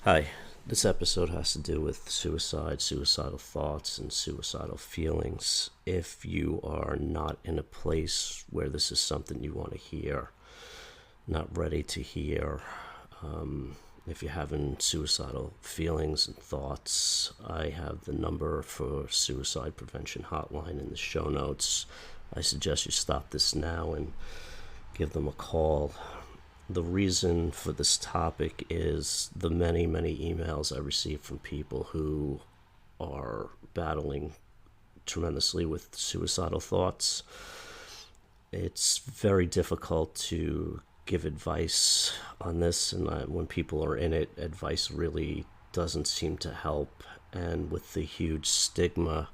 Hi, this episode has to do with suicide, suicidal thoughts, and suicidal feelings. If you are not in a place where this is something you want to hear, not ready to hear, if you're having suicidal feelings and thoughts, I have the number for Suicide Prevention Hotline in the show notes. I suggest you stop this now and give them a call. The reason for this topic is the many, many emails I receive from people who are battling tremendously with suicidal thoughts. It's very difficult to give advice on this, and when people are in it, advice really doesn't seem to help. And with the huge stigma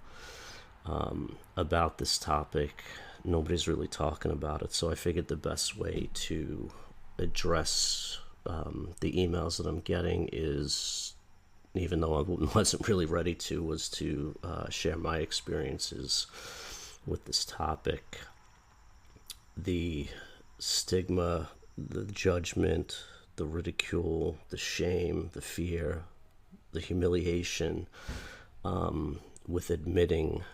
about this topic, nobody's really talking about it. So I figured the best way to address the emails that I'm getting is, even though I wasn't really ready to, was to share my experiences with this topic. The stigma, the judgment, the ridicule, the shame, the fear, the humiliation with admitting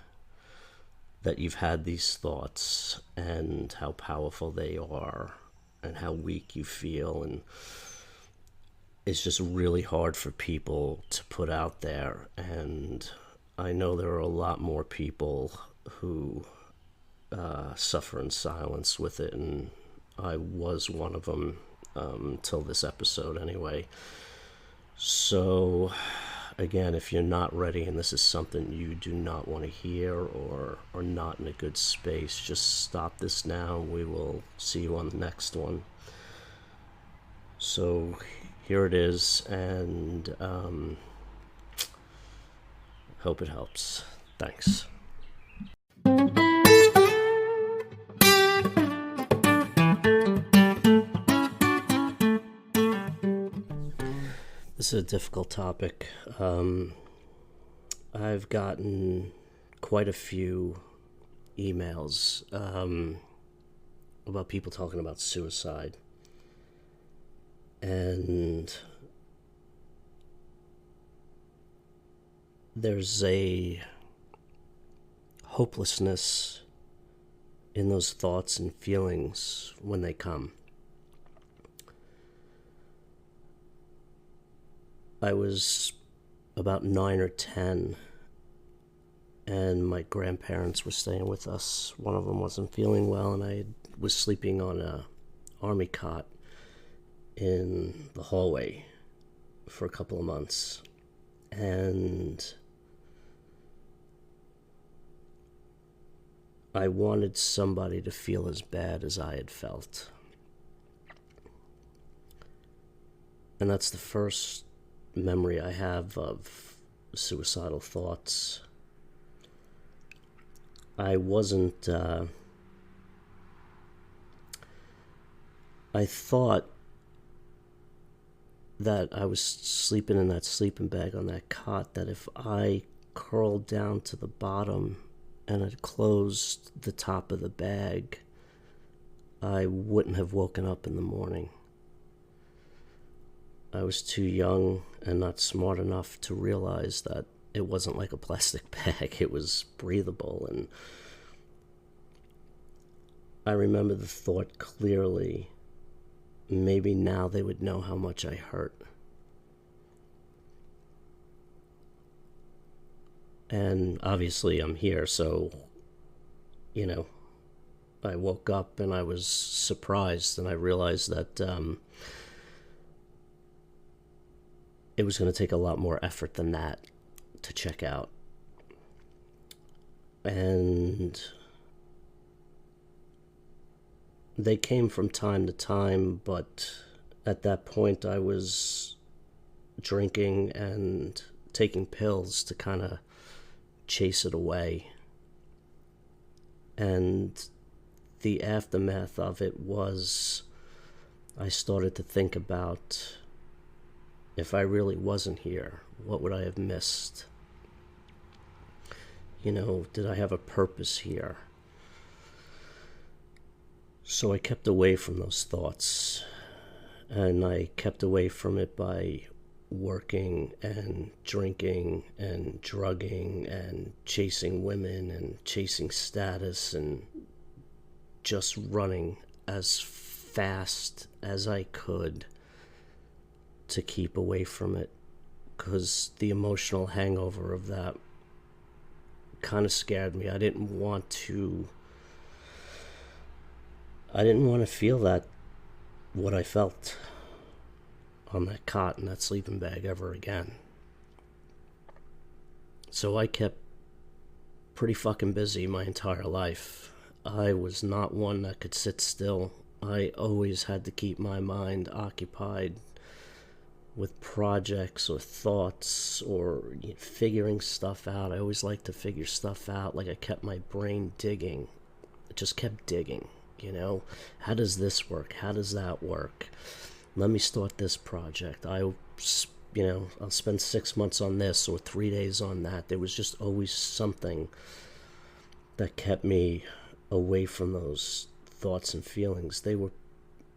that you've had these thoughts and how powerful they are and how weak you feel, and it's just really hard for people to put out there. And I know there are a lot more people who suffer in silence with it, and I was one of them till this episode anyway. So again, if you're not ready and this is something you do not want to hear or are not in a good space, just stop this now. We will see you on the next one. So here it is, and hope it helps. Thanks. This is a difficult topic. I've gotten quite a few emails about people talking about suicide. And there's a hopelessness in those thoughts and feelings when they come. I was about 9 or 10, and my grandparents were staying with us. One of them wasn't feeling well, and I was sleeping on a army cot in the hallway for a couple of months. And I wanted somebody to feel as bad as I had felt. And that's the first memory I have of suicidal thoughts. I wasn't, I thought that I was sleeping in that sleeping bag on that cot, that if I curled down to the bottom and had closed the top of the bag, I wouldn't have woken up in the morning. I was too young and not smart enough to realize that it wasn't like a plastic bag. It was breathable. And I remember the thought clearly, maybe now they would know how much I hurt. And obviously I'm here, so, I woke up and I was surprised, and I realized that it was going to take a lot more effort than that to check out. And they came from time to time, but at that point I was drinking and taking pills to kind of chase it away. And the aftermath of it was, I started to think about, if I really wasn't here, what would I have missed? Did I have a purpose here? So I kept away from those thoughts, and I kept away from it by working and drinking and drugging and chasing women and chasing status and just running as fast as I could to keep away from it, because the emotional hangover of that kind of scared me. I didn't want to feel that, what I felt on that cot in that sleeping bag, ever again. So I kept pretty fucking busy my entire life. I was not one that could sit still. I always had to keep my mind occupied with projects or thoughts or figuring stuff out. I always liked to figure stuff out. Like, I kept my brain digging. It just kept digging, How does this work? How does that work? Let me start this project. I'll spend 6 months on this or 3 days on that. There was just always something that kept me away from those thoughts and feelings. They were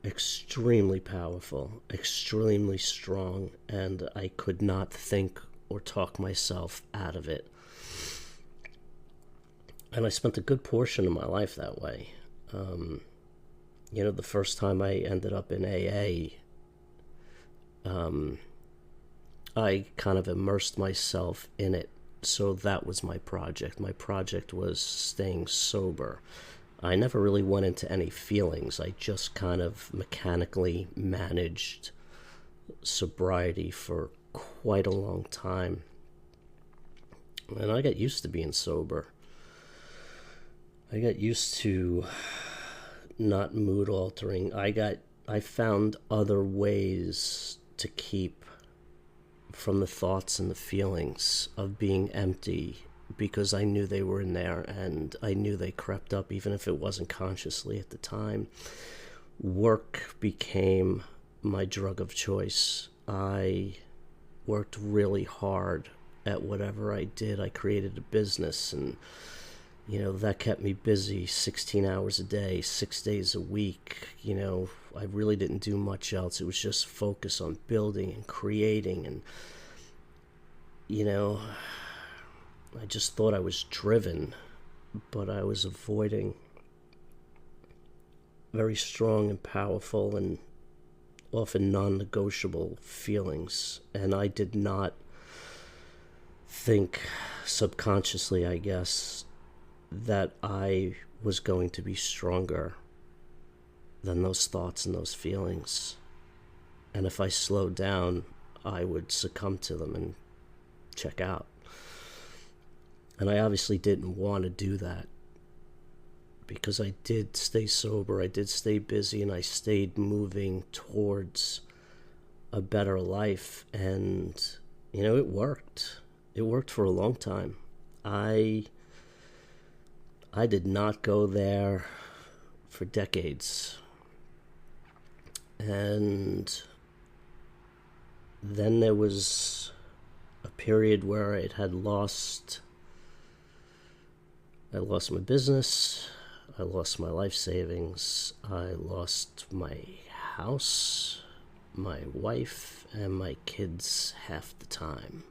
extremely powerful, extremely strong, and I could not think or talk myself out of it. And I spent a good portion of my life that way. The first time I ended up in AA, I kind of immersed myself in it. So that was my project. My project was staying sober. I never really went into any feelings. I just kind of mechanically managed sobriety for quite a long time. And I got used to being sober. I got used to not mood altering. I found other ways to keep from the thoughts and the feelings of being empty, because I knew they were in there, and I knew they crept up even if it wasn't consciously at the time. Work became my drug of choice. I worked really hard at whatever I did. I created a business, and that kept me busy 16 hours a day, 6 days a week. I really didn't do much else. It was just focus on building and creating, and I just thought I was driven, but I was avoiding very strong and powerful and often non-negotiable feelings. And I did not think, subconsciously I guess, that I was going to be stronger than those thoughts and those feelings. And if I slowed down, I would succumb to them and check out. And I obviously didn't want to do that, because I did stay sober, I did stay busy, and I stayed moving towards a better life. And, it worked. It worked for a long time. I did not go there for decades. And then there was a period where I had lost my business, I lost my life savings, I lost my house, my wife, and my kids half the time.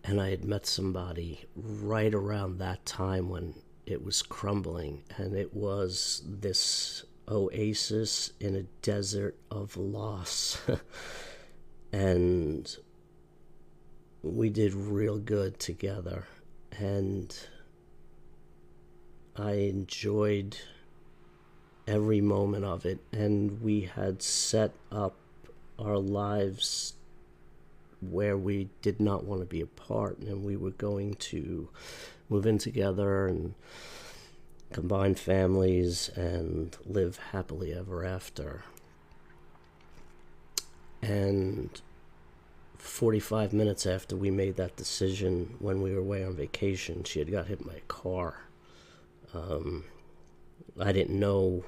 And I had met somebody right around that time when it was crumbling, and it was this oasis in a desert of loss. And we did real good together, and I enjoyed every moment of it. And we had set up our lives where we did not want to be apart, and we were going to move in together and combine families and live happily ever after. And 45 minutes after we made that decision, when we were away on vacation, she had got hit by a car. I didn't know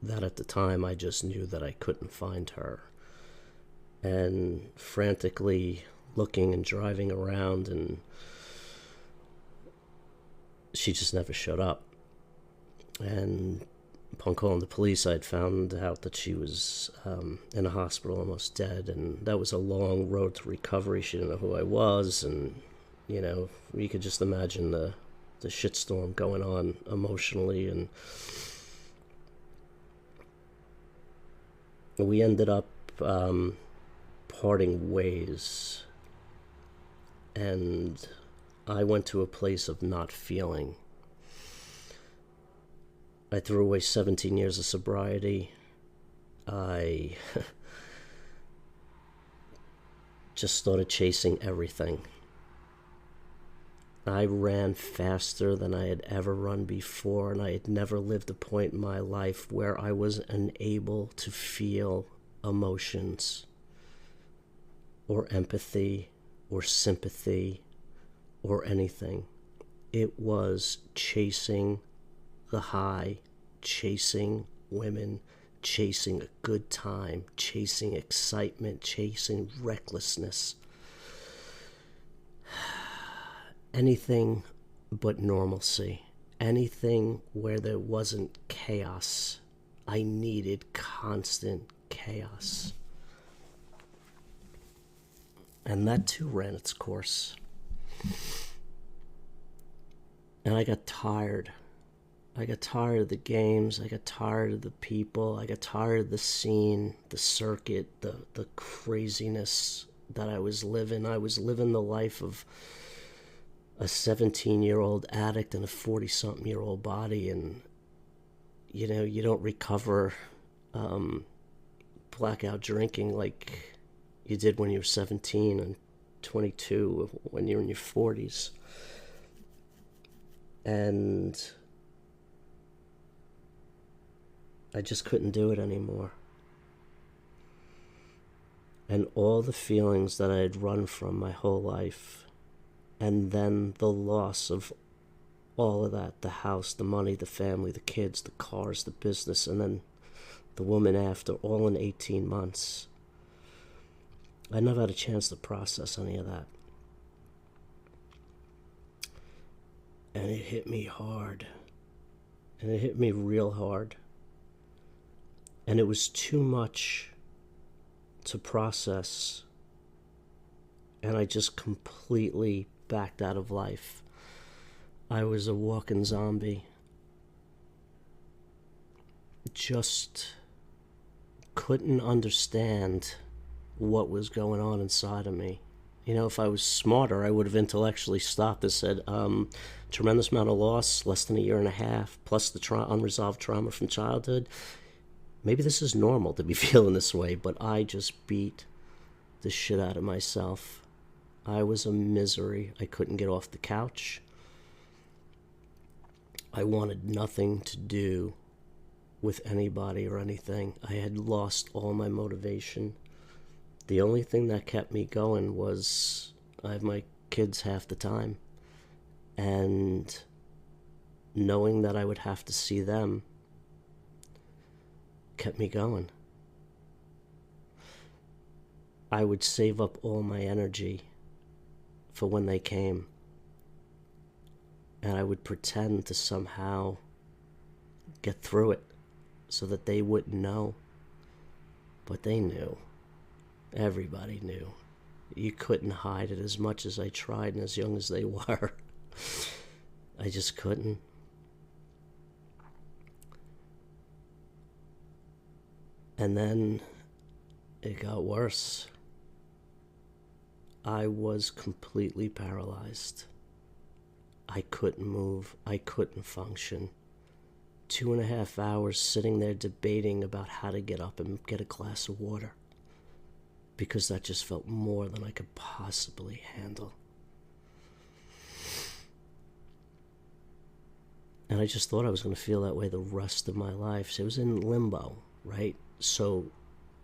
that at the time. I just knew that I couldn't find her. And frantically looking and driving around, and she just never showed up. And upon calling the police, I'd found out that she was in a hospital, almost dead, and that was a long road to recovery. She didn't know who I was, and you could just imagine the shitstorm going on emotionally, and we ended up parting ways, and I went to a place of not feeling. I threw away 17 years of sobriety. I just started chasing everything. I ran faster than I had ever run before, and I had never lived a point in my life where I was unable to feel emotions or empathy or sympathy or anything. It was chasing the high, chasing women, chasing a good time, chasing excitement, chasing recklessness. Anything but normalcy. Anything where there wasn't chaos. I needed constant chaos. And that too ran its course. And I got tired. I got tired of the games. I got tired of the people. I got tired of the scene, the circuit, the craziness that I was living. I was living the life of a 17-year-old addict in a 40-something-year-old body, and you don't recover blackout drinking like you did when you were 17 and 22 when you're in your 40s. And I just couldn't do it anymore. And all the feelings that I had run from my whole life, and then the loss of all of that, the house, the money, the family, the kids, the cars, the business, and then the woman after, all in 18 months. I never had a chance to process any of that. And it hit me hard. And it hit me real hard. And it was too much to process. And I just completely backed out of life. I was a walking zombie. Just couldn't understand what was going on inside of me. If I was smarter, I would have intellectually stopped and said, tremendous amount of loss, less than a year and a half, plus the unresolved trauma from childhood. Maybe this is normal to be feeling this way, but I just beat the shit out of myself. I was a misery. I couldn't get off the couch. I wanted nothing to do with anybody or anything. I had lost all my motivation. The only thing that kept me going was I have my kids half the time. And knowing that I would have to see them kept me going. I would save up all my energy for when they came. And I would pretend to somehow get through it so that they wouldn't know. But they knew. Everybody knew. You couldn't hide it as much as I tried and as young as they were. I just couldn't. And then it got worse. I was completely paralyzed. I couldn't move. I couldn't function. 2.5 hours sitting there debating about how to get up and get a glass of water, because that just felt more than I could possibly handle. And I just thought I was going to feel that way the rest of my life. So it was in limbo, right? So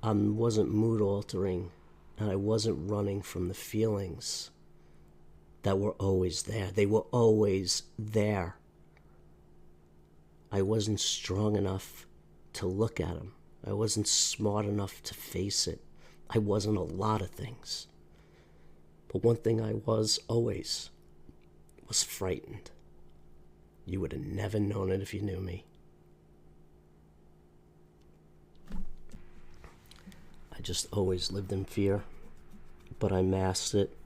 I wasn't mood altering, and I wasn't running from the feelings that were always there. They were always there. I wasn't strong enough to look at them. I wasn't smart enough to face it. I wasn't a lot of things. But one thing I was always was frightened. You would have never known it if you knew me. just always lived in fear, but I masked it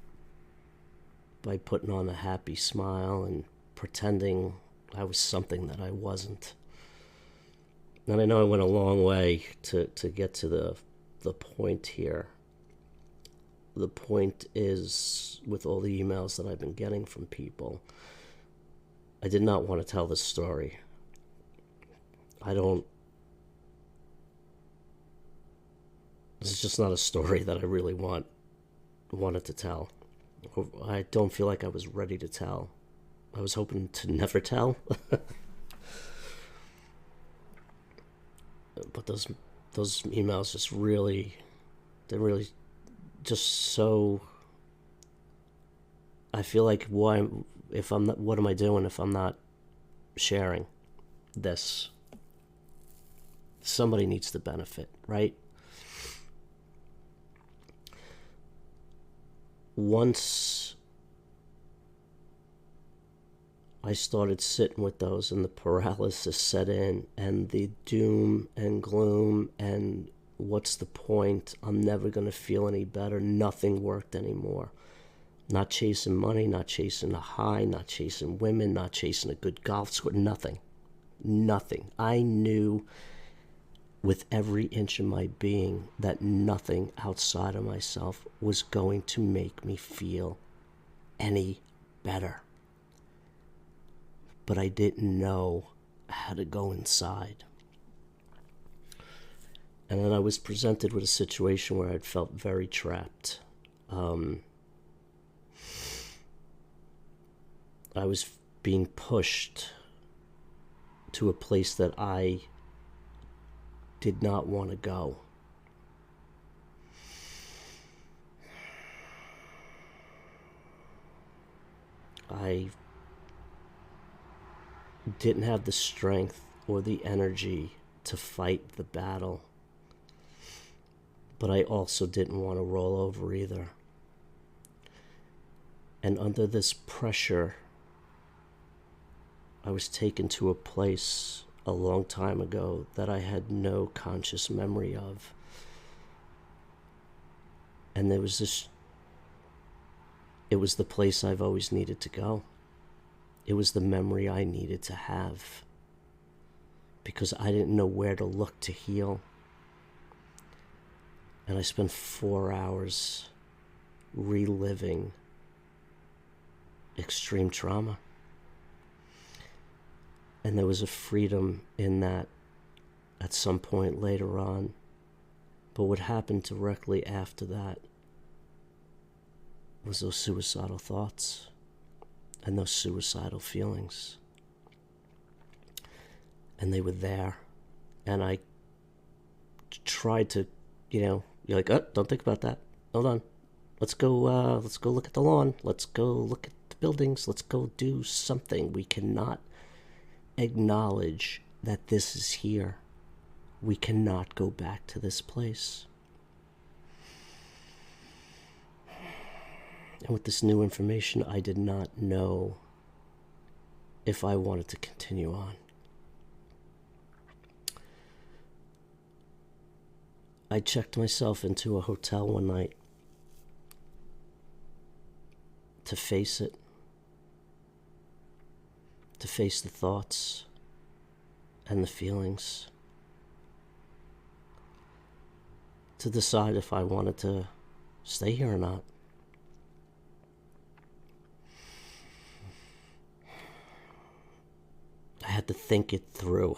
by putting on a happy smile and pretending I was something that I wasn't. And I know I went a long way to get to the point here. The point is, with all the emails that I've been getting from people, I did not want to tell this story. This is just not a story that I really wanted to tell. I don't feel like I was ready to tell. I was hoping to never tell. But those emails just they're really just so, I feel like what am I doing if I'm not sharing this? Somebody needs to benefit, right? Once I started sitting with those and the paralysis set in and the doom and gloom and what's the point? I'm never going to feel any better. Nothing worked anymore. Not chasing money, not chasing a high, not chasing women, not chasing a good golf score, nothing. Nothing. I knew with every inch of my being that nothing outside of myself was going to make me feel any better. But I didn't know how to go inside. And then I was presented with a situation where I'd felt very trapped. I was being pushed to a place that I did not want to go. I didn't have the strength or the energy to fight the battle, but I also didn't want to roll over either. And under this pressure, I was taken to a place a long time ago that I had no conscious memory of. And it was the place I've always needed to go. It was the memory I needed to have, because I didn't know where to look to heal. And I spent 4 hours reliving extreme trauma. And there was a freedom in that at some point later on. But what happened directly after that was those suicidal thoughts and those suicidal feelings. And they were there. And I tried to, you're like, oh, don't think about that. Hold on. Let's go look at the lawn. Let's go look at the buildings. Let's go do something. We cannot acknowledge that this is here. We cannot go back to this place. And with this new information, I did not know if I wanted to continue on. I checked myself into a hotel one night to face it, to face the thoughts and the feelings, to decide if I wanted to stay here or not. I had to think it through.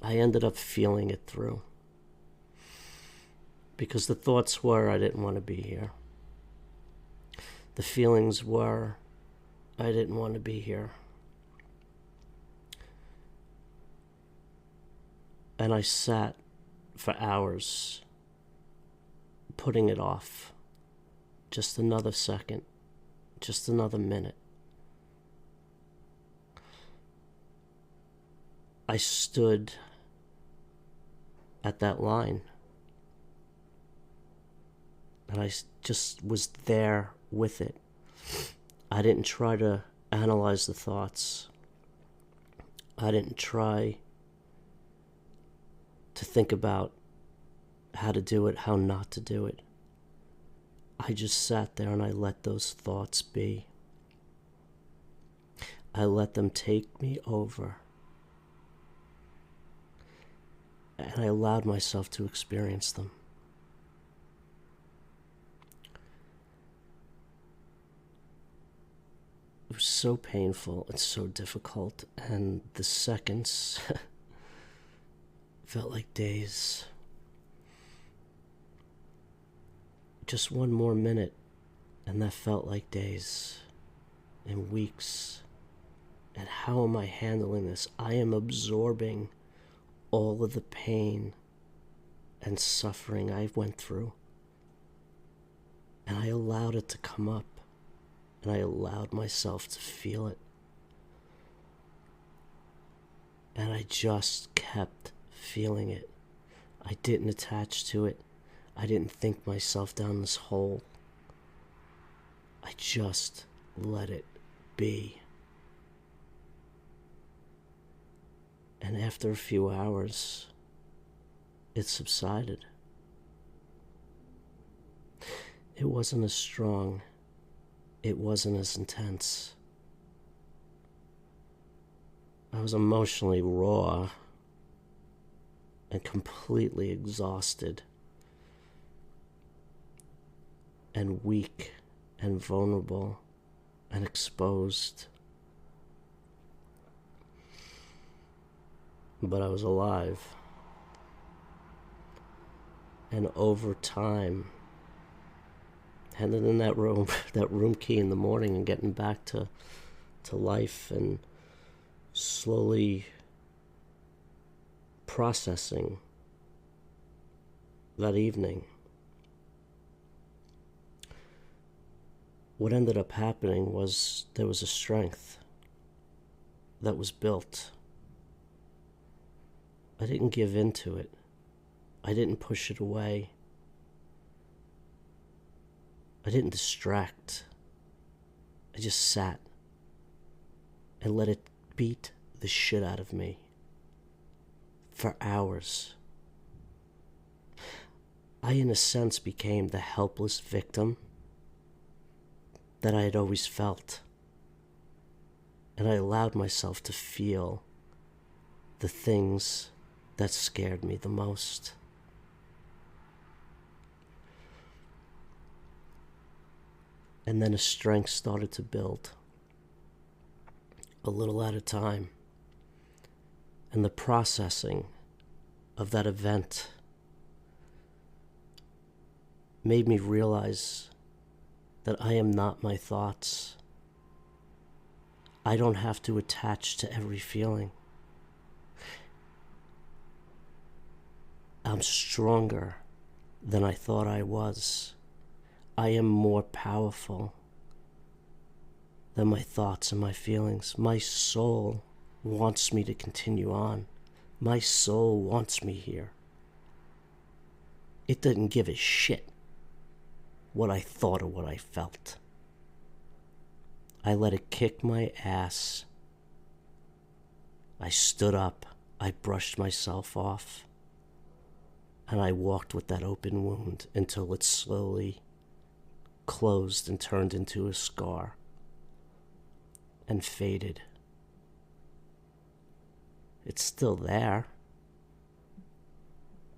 I ended up feeling it through, because the thoughts were, I didn't want to be here. The feelings were, I didn't want to be here. And I sat for hours putting it off. Just another second, just another minute. I stood at that line, and I just was there with it. I didn't try to analyze the thoughts. I didn't try to think about how to do it, how not to do it. I just sat there and I let those thoughts be. I let them take me over. And I allowed myself to experience them. It was so painful and so difficult, and the seconds felt like days. Just one more minute, and that felt like days and weeks. And how am I handling this? I am absorbing all of the pain and suffering I went through. And I allowed it to come up. And I allowed myself to feel it. And I just kept feeling it. I didn't attach to it. I didn't think myself down this hole. I just let it be. And after a few hours, it subsided. It wasn't as strong. It wasn't as intense. I was emotionally raw and completely exhausted and weak and vulnerable and exposed. But I was alive. And over time, handing in that room key in the morning and getting back to life and slowly processing that evening. What ended up happening was there was a strength that was built. I didn't give in to it. I didn't push it away. I didn't distract. I just sat and let it beat the shit out of me for hours. I, in a sense, became the helpless victim that I had always felt. And I allowed myself to feel the things that scared me the most. And then a strength started to build, a little at a time. And the processing of that event made me realize that I am not my thoughts. I don't have to attach to every feeling. I'm stronger than I thought I was. I am more powerful than my thoughts and my feelings. My soul wants me to continue on. My soul wants me here. It didn't give a shit what I thought or what I felt. I let it kick my ass. I stood up. I brushed myself off. And I walked with that open wound until it slowly closed and turned into a scar and faded. It's still there,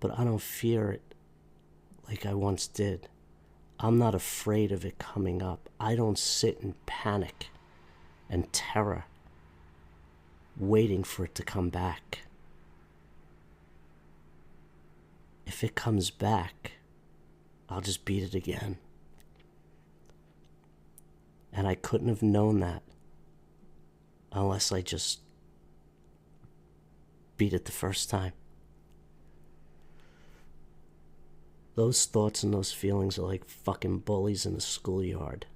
but I don't fear it like I once did. I'm not afraid of it coming up. I don't sit in panic and terror waiting for it to come back. If it comes back, I'll just beat it again. And I couldn't have known that unless I just beat it the first time. Those thoughts and those feelings are like fucking bullies in the schoolyard.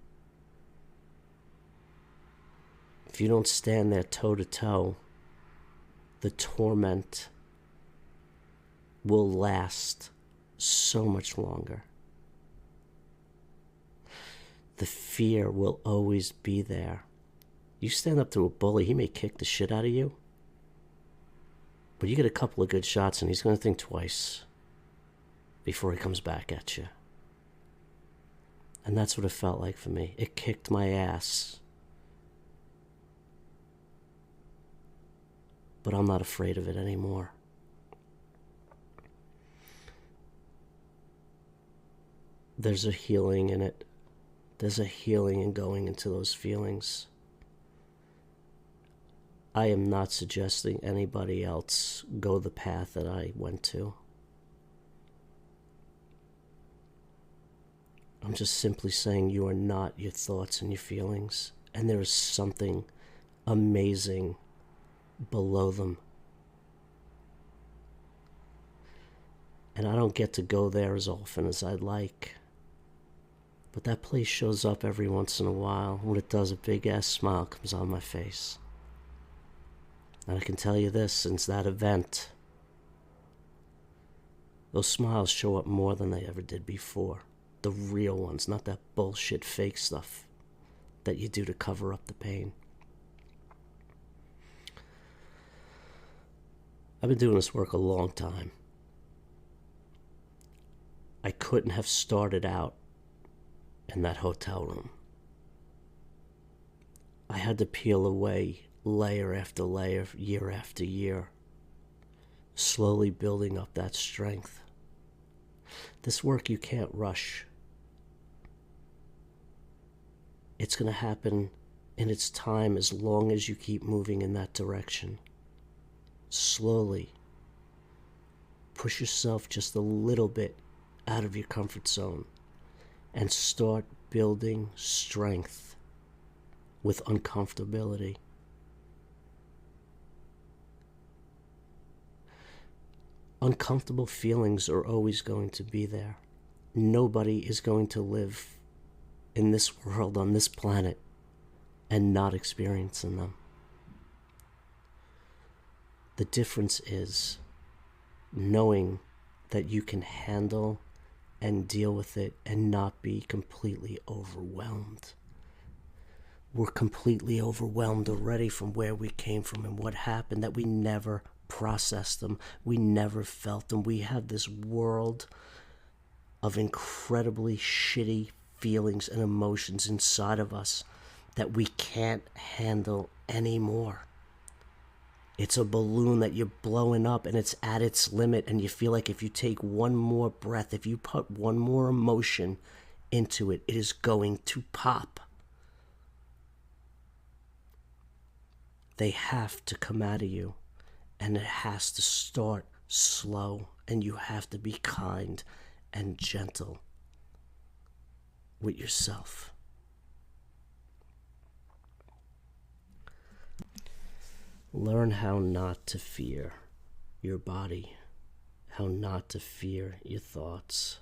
If you don't stand there toe to toe, the torment will last so much longer. The fear will always be there. You stand up to a bully, he may kick the shit out of you. But you get a couple of good shots and he's going to think twice before he comes back at you. And that's what it felt like for me. It kicked my ass. But I'm not afraid of it anymore. There's a healing in it. There's a healing in going into those feelings. I am not suggesting anybody else go the path that I went to. I'm just simply saying you are not your thoughts and your feelings, and there is something amazing below them. And I don't get to go there as often as I'd like. But that place shows up every once in a while. When it does, a big-ass smile comes on my face. And I can tell you this, since that event, those smiles show up more than they ever did before. The real ones, not that bullshit fake stuff that you do to cover up the pain. I've been doing this work a long time. I couldn't have started out in that hotel room. I had to peel away layer after layer, year after year, slowly building up that strength. This work you can't rush. It's going to happen in its time as long as you keep moving in that direction. Slowly. Push yourself just a little bit out of your comfort zone and start building strength with uncomfortability. Uncomfortable feelings are always going to be there. Nobody is going to live in this world, on this planet, and not experiencing them. The difference is knowing that you can handle and deal with it and not be completely overwhelmed. We're completely overwhelmed already from where we came from and what happened, that we never processed them, we never felt them. We have this world of incredibly shitty feelings and emotions inside of us that we can't handle anymore. It's a balloon that you're blowing up and it's at its limit, and you feel like if you take one more breath, if you put one more emotion into it, it is going to pop. They have to come out of you, and it has to start slow, and you have to be kind and gentle with yourself. Learn how not to fear your body, how not to fear your thoughts,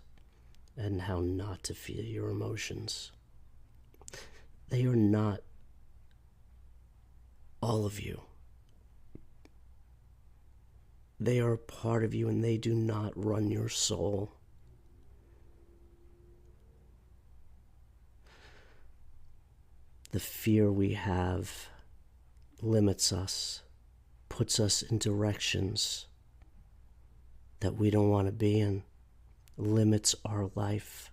and how not to fear your emotions. They are not all of you. They are a part of you, and they do not run your soul. The fear we have limits us, puts us in directions that we don't want to be in, limits our life.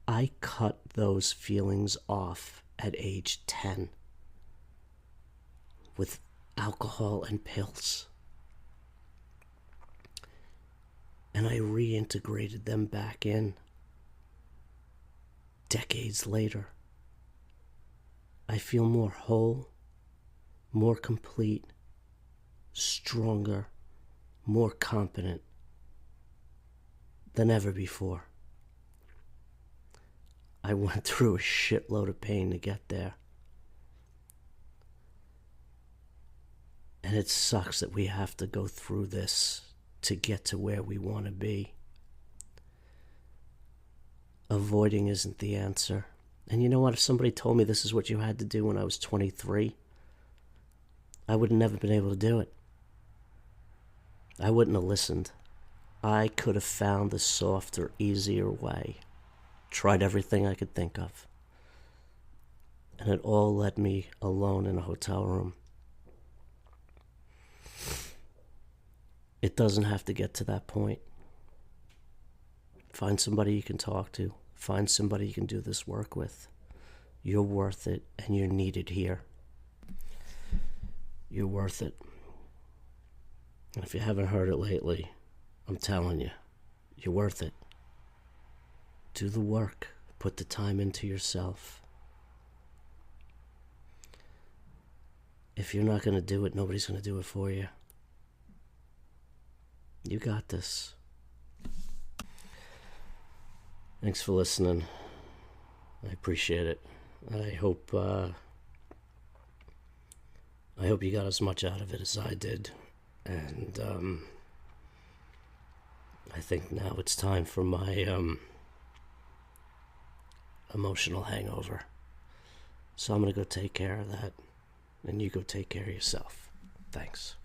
I cut those feelings off at age 10 with alcohol and pills. And I reintegrated them back in decades later. I feel more whole, more complete, stronger, more competent than ever before. I went through a shitload of pain to get there. And it sucks that we have to go through this to get to where we want to be. Avoiding isn't the answer. And you know what? If somebody told me this is what you had to do when I was 23, I would have never been able to do it. I wouldn't have listened. I could have found the softer, easier way. Tried everything I could think of. And it all led me alone in a hotel room. It doesn't have to get to that point. Find somebody you can talk to. Find somebody you can do this work with. You're worth it, and you're needed here. You're worth it. And if you haven't heard it lately, I'm telling you, you're worth it. Do the work. Put the time into yourself. If you're not going to do it, nobody's going to do it for you. You got this. Thanks for listening. I appreciate it. I hope you got as much out of it as I did. And I think now it's time for my emotional hangover. So I'm going to go take care of that. And you go take care of yourself. Thanks.